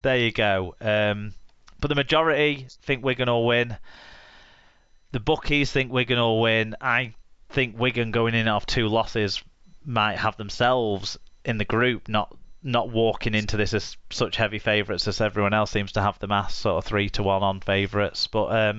There you go. But the majority think Wigan will win. The bookies think Wigan will win. I think Wigan going in off 2 losses might have themselves in the group, not walking into this as such heavy favourites as everyone else seems to have them as sort of 3-1 on favourites. But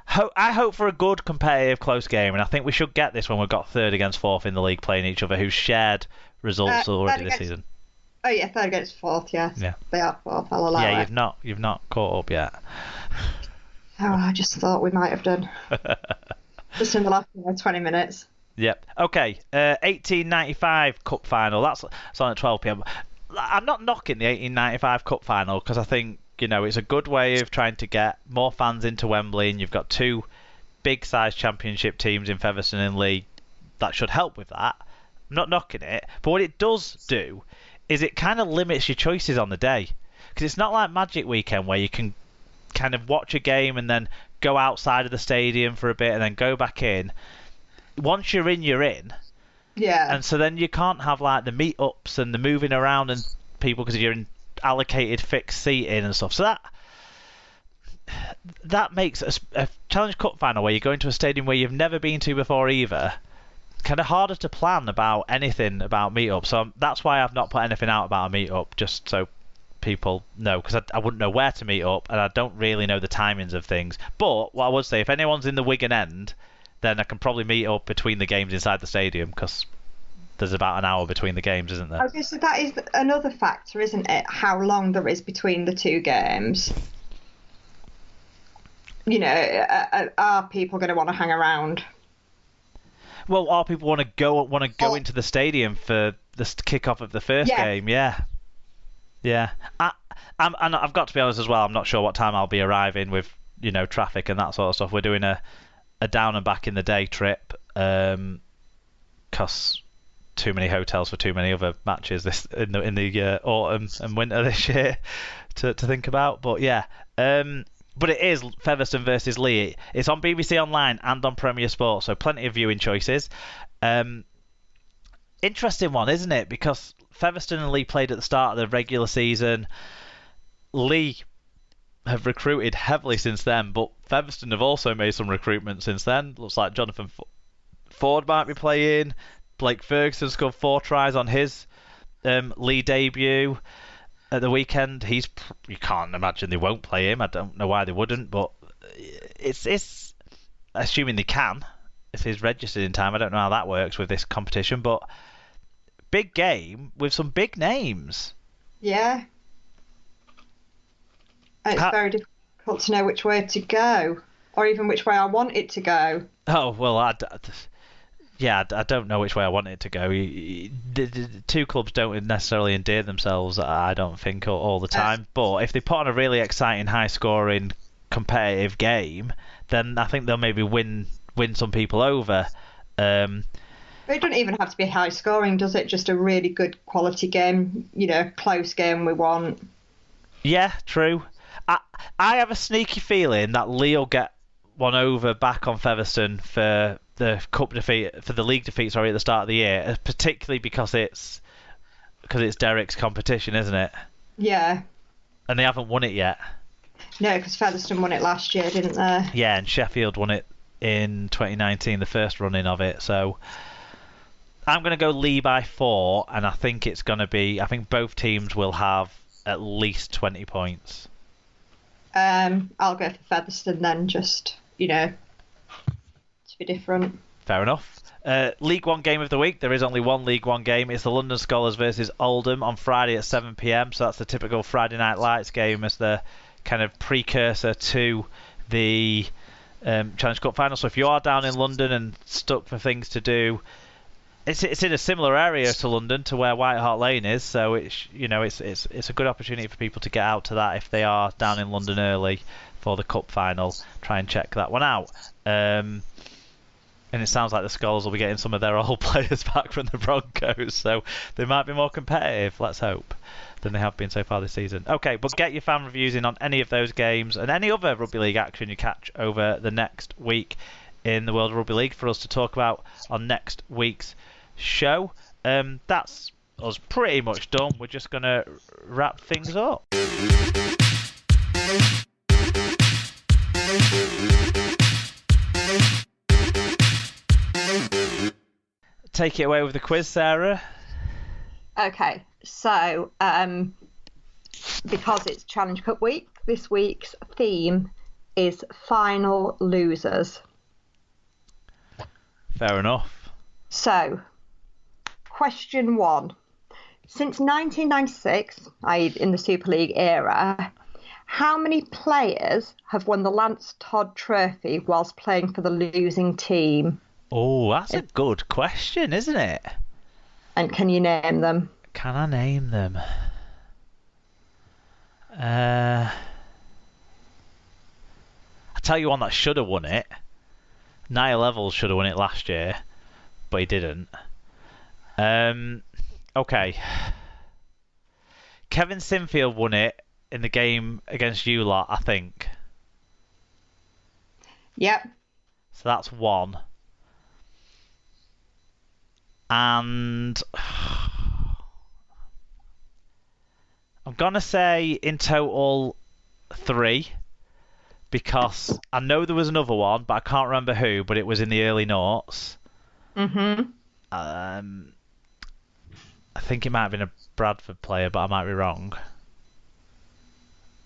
I hope for a good competitive close game, and I think we should get this when we've got third against fourth in the league playing each other who's shared results already this season. Oh yeah, third against fourth, yes. Yeah. They are fourth, I'll allow it. Yeah, you've not caught up yet. Oh, I just thought we might have done. Just in the last 20 minutes. Yep. Okay. 1895 Cup Final. That's on at 12 p.m. I'm not knocking the 1895 Cup Final because I think it's a good way of trying to get more fans into Wembley, and you've got 2 big-size Championship teams in Featherstone and Leigh. That should help with that. I'm not knocking it, but what it does do is it kind of limits your choices on the day, because it's not like Magic Weekend where you can kind of watch a game and then go outside of the stadium for a bit and then go back in. Once you're in, you're in. Yeah. And so then you can't have like the meetups and the moving around and people because you're in allocated fixed seating and stuff. So that makes a Challenge Cup final where you're going to a stadium where you've never been to before either kind of harder to plan about anything about meetups. So that's why I've not put anything out about a meetup, just so people know, because I wouldn't know where to meet up and I don't really know the timings of things. But what I would say, if anyone's in the Wigan end, then I can probably meet up between the games inside the stadium, because there's about an hour between the games, isn't there? I was going to say, that is another factor, isn't it? How long there is between the 2 games. Are people going to want to hang around? Well, are people want to go into the stadium for the kick-off of the first game? Yeah. And I've got to be honest as well. I'm not sure what time I'll be arriving with traffic and that sort of stuff. We're doing a down and back in the day trip, because too many hotels for too many other matches in the autumn and winter this year to think about. But yeah. But it is Featherstone versus Leigh. It's on BBC Online and on Premier Sports, so plenty of viewing choices. Interesting one, isn't it? Because Featherstone and Leigh played at the start of the regular season. Leigh have recruited heavily since then, but Featherstone have also made some recruitment since then. Looks like Jonathan Ford might be playing. Blake Ferguson scored 4 tries on his Leigh debut at the weekend. You can't imagine they won't play him. I don't know why they wouldn't, but it's assuming they can if he's registered in time. I don't know how that works with this competition, but big game with some big names. Yeah. It's very difficult to know which way to go, or even which way I want it to go. Oh, well, I don't know which way I want it to go. The 2 clubs don't necessarily endear themselves, I don't think, all the time. But if they put on a really exciting, high-scoring, competitive game, then I think they'll maybe win some people over. But it doesn't even have to be high-scoring, does it? Just a really good quality game, close game we want. Yeah, true. I have a sneaky feeling that Leigh will get one over back on Featherstone for the cup defeat, for the league defeat, at the start of the year, particularly because it's Derek's competition, isn't it? Yeah. And they haven't won it yet. No, because Featherstone won it last year, didn't they? Yeah, and Sheffield won it in 2019, the first running of it. So I'm going to go Leigh by 4, and I think it's going to be. I think both teams will have at least 20 points. I'll go for Featherstone then, just to be different. Fair enough. League One game of the week. There is only one League One game. It's the London Scholars versus Oldham on Friday at 7 p.m. So that's the typical Friday Night Lights game as the kind of precursor to the Challenge Cup final. So if you are down in London and stuck for things to do, it's in a similar area to London, to where White Hart Lane is. So it's a good opportunity for people to get out to that if they are down in London early for the cup final. Try and check that one out. And it sounds like the Skulls will be getting some of their old players back from the Broncos, so they might be more competitive, let's hope, than they have been so far this season. Okay, but get your fan reviews in on any of those games and any other rugby league action you catch over the next week in the world of rugby league for us to talk about on next week's show. That's us pretty much done. We're just going to wrap things up. Take it away with the quiz, Sarah. Okay, so because it's Challenge Cup week, this week's theme is final losers. Fair enough. So, question 1. Since 1996, i.e. in the Super League era, how many players have won the Lance Todd Trophy whilst playing for the losing team? Oh, that's a good question, isn't it? And can you name them? Can I name them? I'll tell you one that should have won it. Niall Evans should have won it last year, but he didn't. Okay. Kevin Sinfield won it in the game against you lot, I think. Yep. So that's one. And I'm going to say in total 3, because I know there was another one, but I can't remember who, but it was in the early noughts. Mm-hmm. I think it might have been a Bradford player, but I might be wrong.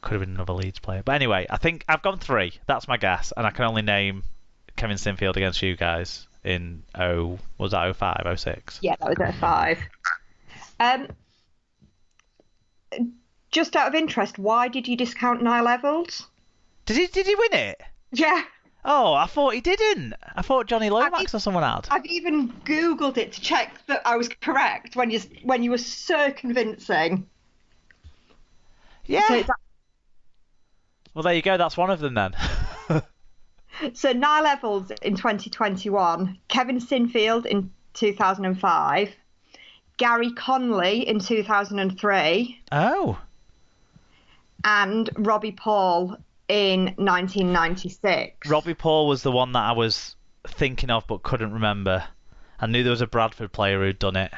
Could have been another Leeds player. But anyway, I think I've gone 3. That's my guess. And I can only name Kevin Sinfield against you guys in was that 05, 06? Yeah, that was 05. Just out of interest, why did you discount Niall Evans? Did he win it? Yeah. Oh, I thought he didn't. I thought Johnny Lomax or someone had. I've even Googled it to check that I was correct when you were so convincing. Yeah. So well, there you go. That's one of them then. So Niall Evans in 2021, Kevin Sinfield in 2005, Gary Conley in 2003. Oh. And Robbie Paul in 1996. Robbie Paul was the one that I was thinking of but couldn't remember. I knew there was a Bradford player who'd done it.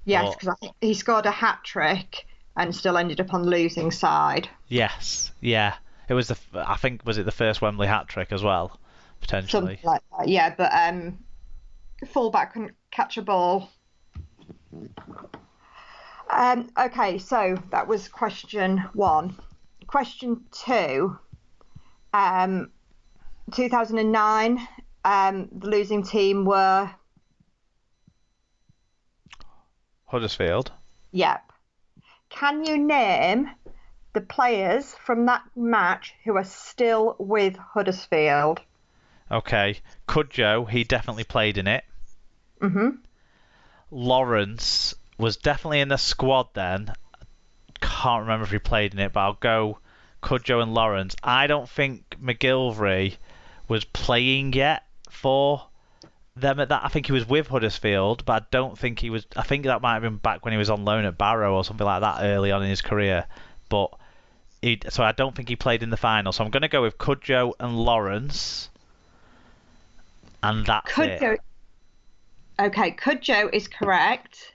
Yes, because I think he scored a hat-trick and still ended up on the losing side. Yes, yeah. It was I think, was it the first Wembley hat-trick as well? Potentially. Something like that, yeah. But fullback couldn't catch a ball. Okay, so that was question 1. Question 2. 2009, the losing team were... Huddersfield. Yep. Can you name the players from that match who are still with Huddersfield? Okay. Cudjoe, he definitely played in it. Mm-hmm. Lawrence was definitely in the squad then. Can't remember if he played in it, but I'll go Cudjoe and Lawrence. I don't think McGilvery was playing yet for them at that. I think he was with Huddersfield, but I don't think he was. I think that might have been back when he was on loan at Barrow or something like that early on in his career. But so I don't think he played in the final. So I'm going to go with Cudjoe and Lawrence. And that's it. Okay, Cudjoe is correct.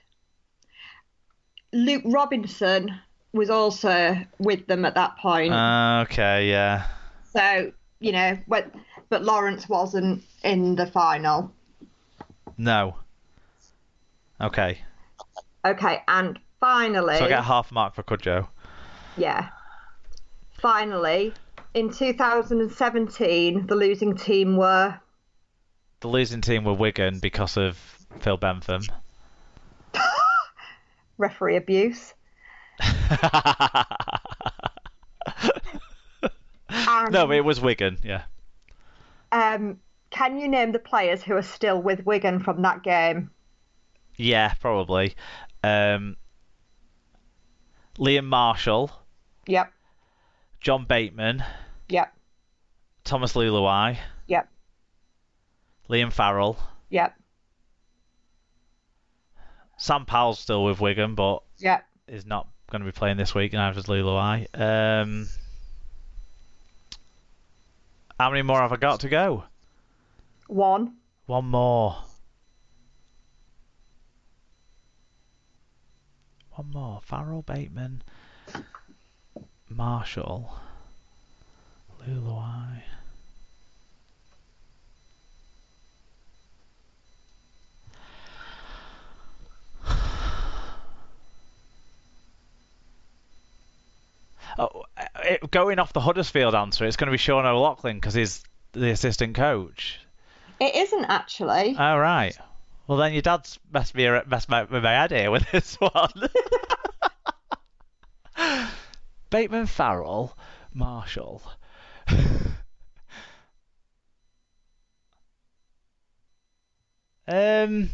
Luke Robinson was also with them at that point. Okay, yeah. So, but Lawrence wasn't in the final. No. Okay. Okay, and finally... So I get half a mark for Cudjoe. Yeah. Finally, in 2017, the losing team were... The losing team were Wigan because of Phil Bentham. Referee abuse. No, but it was Wigan, yeah. Can you name the players who are still with Wigan from that game? Yeah, probably. Liam Marshall. Yep. John Bateman. Yep. Thomas Luluai. Yep. Liam Farrell. Yep. Sam Powell's still with Wigan, but yep. is not going to be playing this week, and neither is Luluai. How many more have I got to go? 1. One more. One more. Farrell, Bateman, Marshall, Luluai. Oh, going off the Huddersfield answer, it's going to be Sean O'Loughlin because he's the assistant coach. It isn't actually. Oh, right. Well, then your dad's messed my head here with this one. Bateman, Farrell, Marshall. I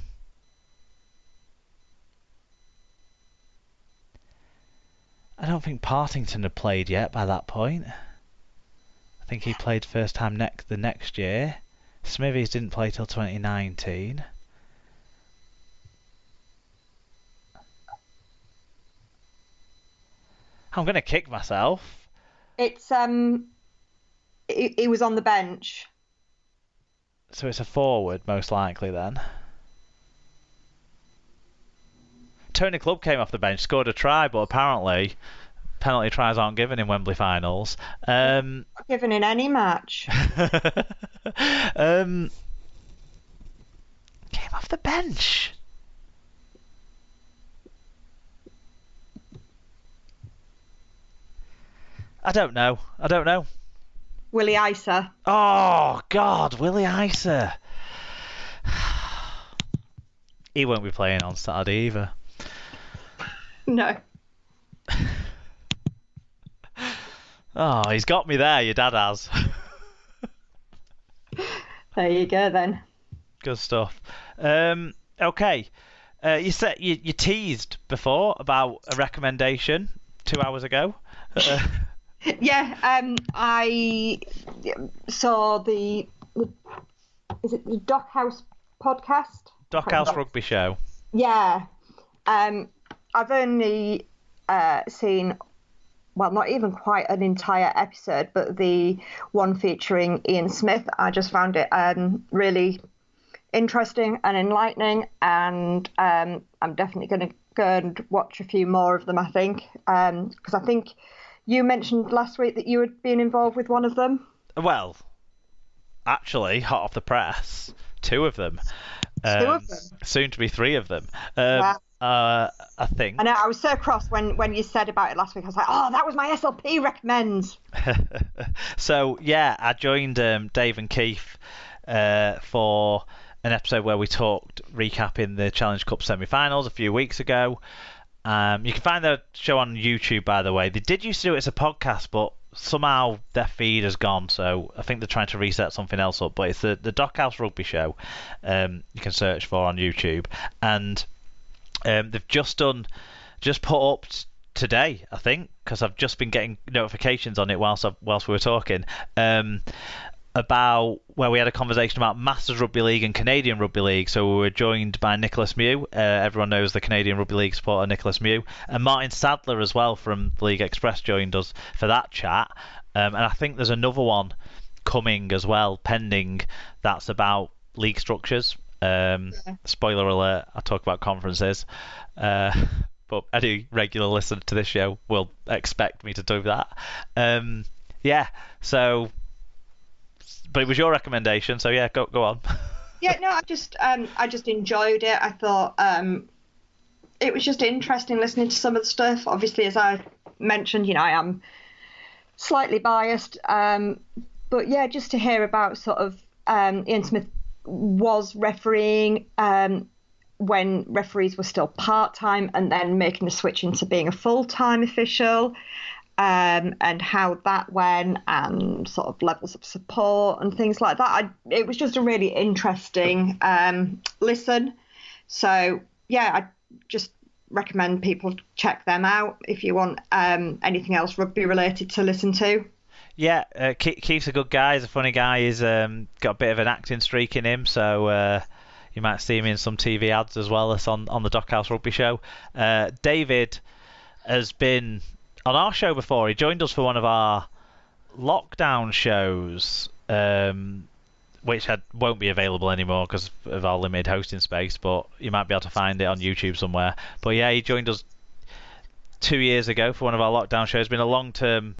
don't think Partington had played yet by that point. I think he played first time the next year. Smithies didn't play till 2019. I'm going to kick myself. It's he was on the bench. So it's a forward, most likely, then. Tony Clubb came off the bench, scored a try, but apparently penalty tries aren't given in Wembley finals. Not given in any match. Came off the bench. I don't know. Willie Isa. Oh, God, Willie Isa. He won't be playing on Saturday either. No. Oh, he's got me there, your dad has. There you go then. Good stuff. Okay. You said you teased before about a recommendation 2 hours ago. Yeah, I saw the is it the Dockhouse podcast? Dockhouse Rugby Show. Yeah. I've only seen, well, not even quite an entire episode, but the one featuring Ian Smith. I just found it really interesting and enlightening, and I'm definitely going to go and watch a few more of them, I think, because I think you mentioned last week that you had been involved with one of them. Well, actually, hot off the press, two of them. Two of them? Soon to be three of them. Wow. I think. I know, I was so cross when you said about it last week. I was like, oh, that was my SLP recommends. So, yeah, I joined Dave and Keith for an episode where we talked recapping the Challenge Cup semi-finals a few weeks ago. You can find the show on YouTube, by the way. They did used to do it as a podcast, but somehow their feed has gone, so I think they're trying to reset something else up. But it's the Dockhouse Rugby Show. You can search for on YouTube, and they've just put up today, I think, because I've just been getting notifications on it whilst we were talking. About where we had a conversation about Masters Rugby League and Canadian Rugby League. So we were joined by Nicholas Mew. Everyone knows the Canadian Rugby League supporter Nicholas Mew. And Martin Sadler as well from League Express joined us for that chat. And I think there's another one coming as well, pending, that's about league structures. Spoiler alert, I talk about conferences. But any regular listener to this show will expect me to do that. Yeah, so... But it was your recommendation, so yeah, go on. Yeah, no, I just enjoyed it. I thought it was just interesting listening to some of the stuff. Obviously, as I mentioned, I am slightly biased, but yeah, just to hear about sort of Ian Smith was refereeing when referees were still part-time and then making the switch into being a full-time official. And how that went, and sort of levels of support and things like that. It was just a really interesting listen. So yeah, I just recommend people check them out if you want anything else rugby related to listen to. Yeah, Keith's a good guy. He's a funny guy. He's got a bit of an acting streak in him, so you might see him in some TV ads as well as on the Dockhouse Rugby Show. David has been on our show before. He joined us for one of our lockdown shows, which won't be available anymore because of our limited hosting space, but you might be able to find it on YouTube somewhere. But yeah, he joined us 2 years ago for one of our lockdown shows. Been a long-term